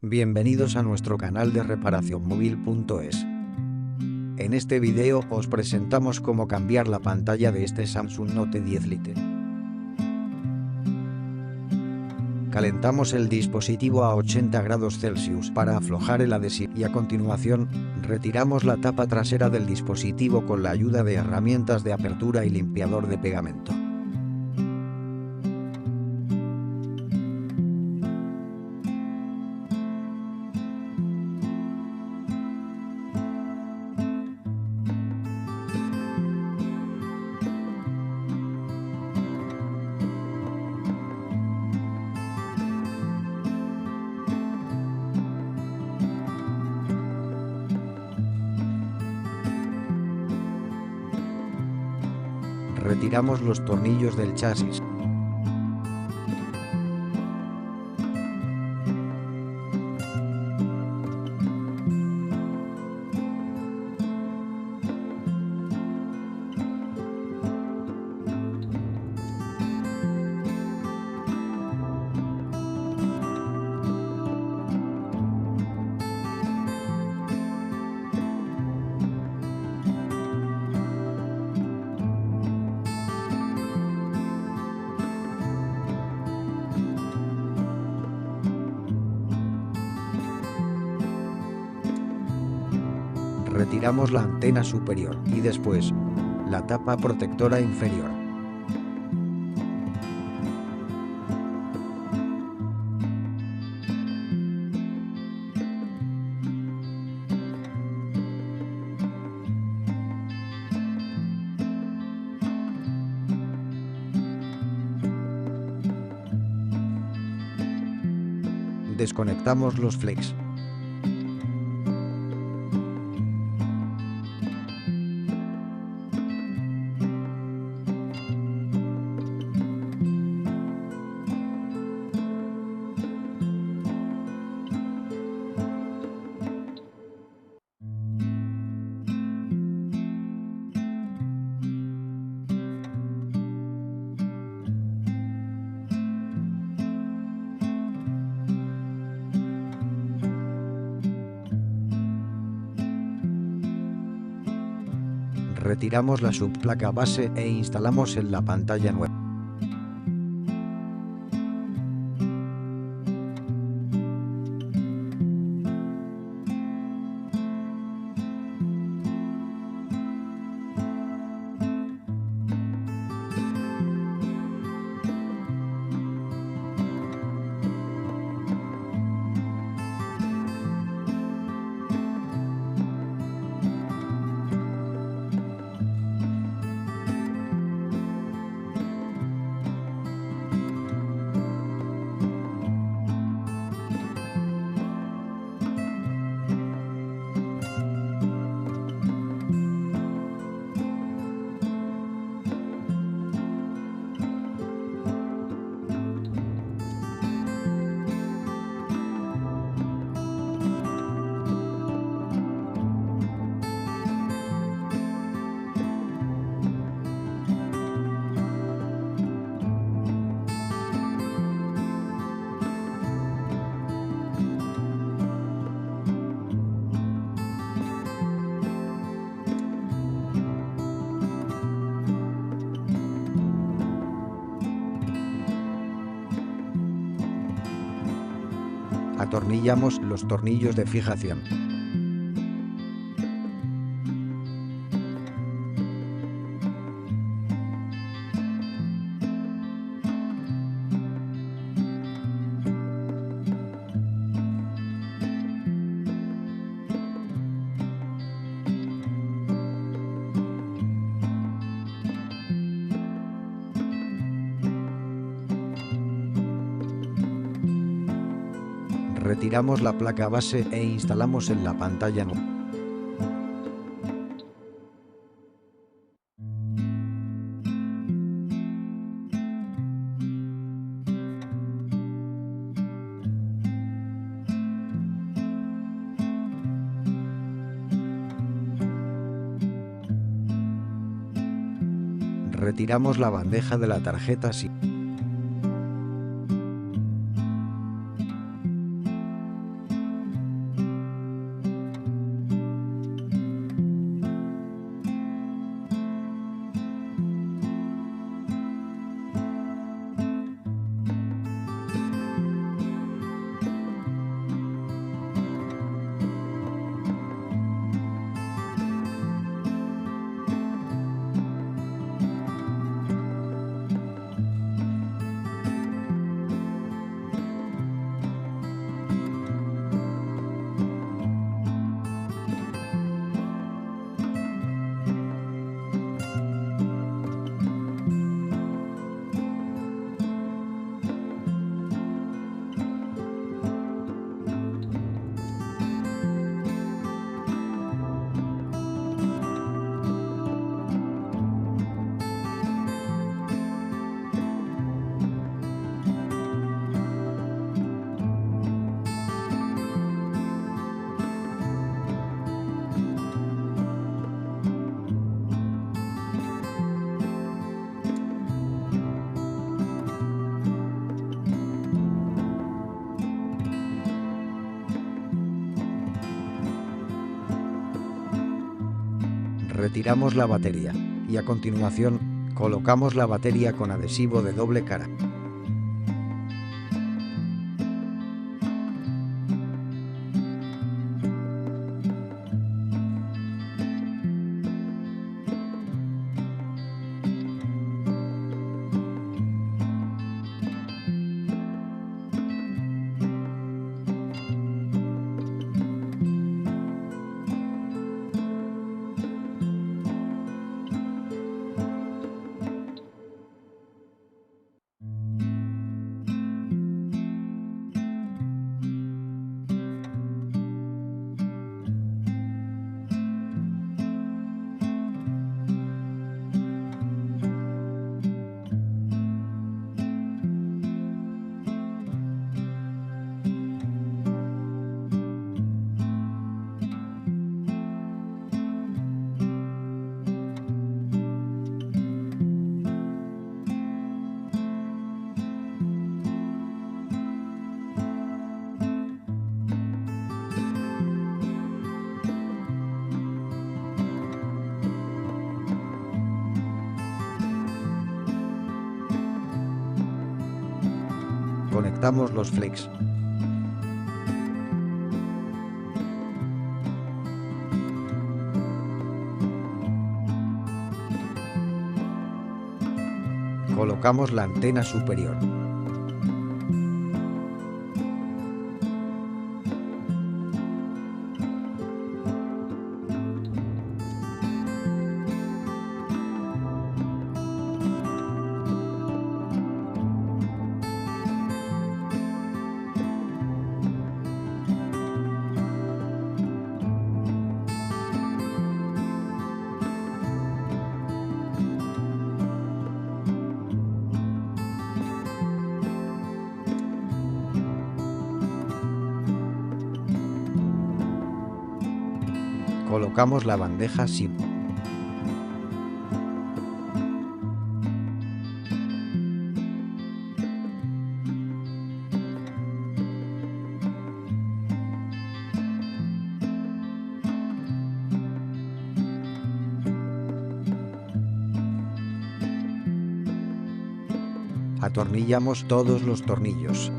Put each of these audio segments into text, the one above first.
Bienvenidos a nuestro canal de reparacionmóvil.es. En este video os presentamos cómo cambiar la pantalla de este Samsung Note 10 Lite. Calentamos el dispositivo a 80 grados Celsius para aflojar el adhesivo y a continuación, retiramos la tapa trasera del dispositivo con la ayuda de herramientas de apertura y limpiador de pegamento. Retiramos los tornillos del chasis. Retiramos la antena superior y después la tapa protectora inferior. Desconectamos los flex. Retiramos la subplaca base e instalamos en la pantalla nueva. Atornillamos los tornillos de fijación. Retiramos la placa base e instalamos en la pantalla nueva. Retiramos la bandeja de la tarjeta SIM. retiramos la batería y a continuación colocamos la batería con adhesivo de doble cara. Conectamos los flex. Colocamos la antena superior. Colocamos la bandeja SIM. Atornillamos todos los tornillos.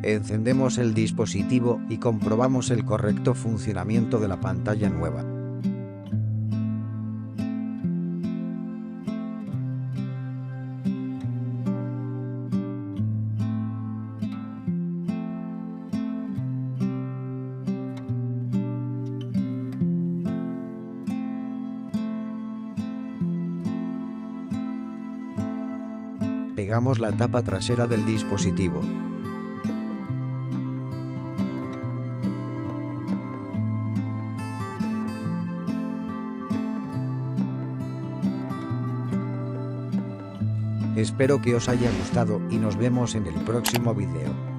Encendemos el dispositivo y comprobamos el correcto funcionamiento de la pantalla nueva. Pegamos la tapa trasera del dispositivo. Espero que os haya gustado y nos vemos en el próximo video.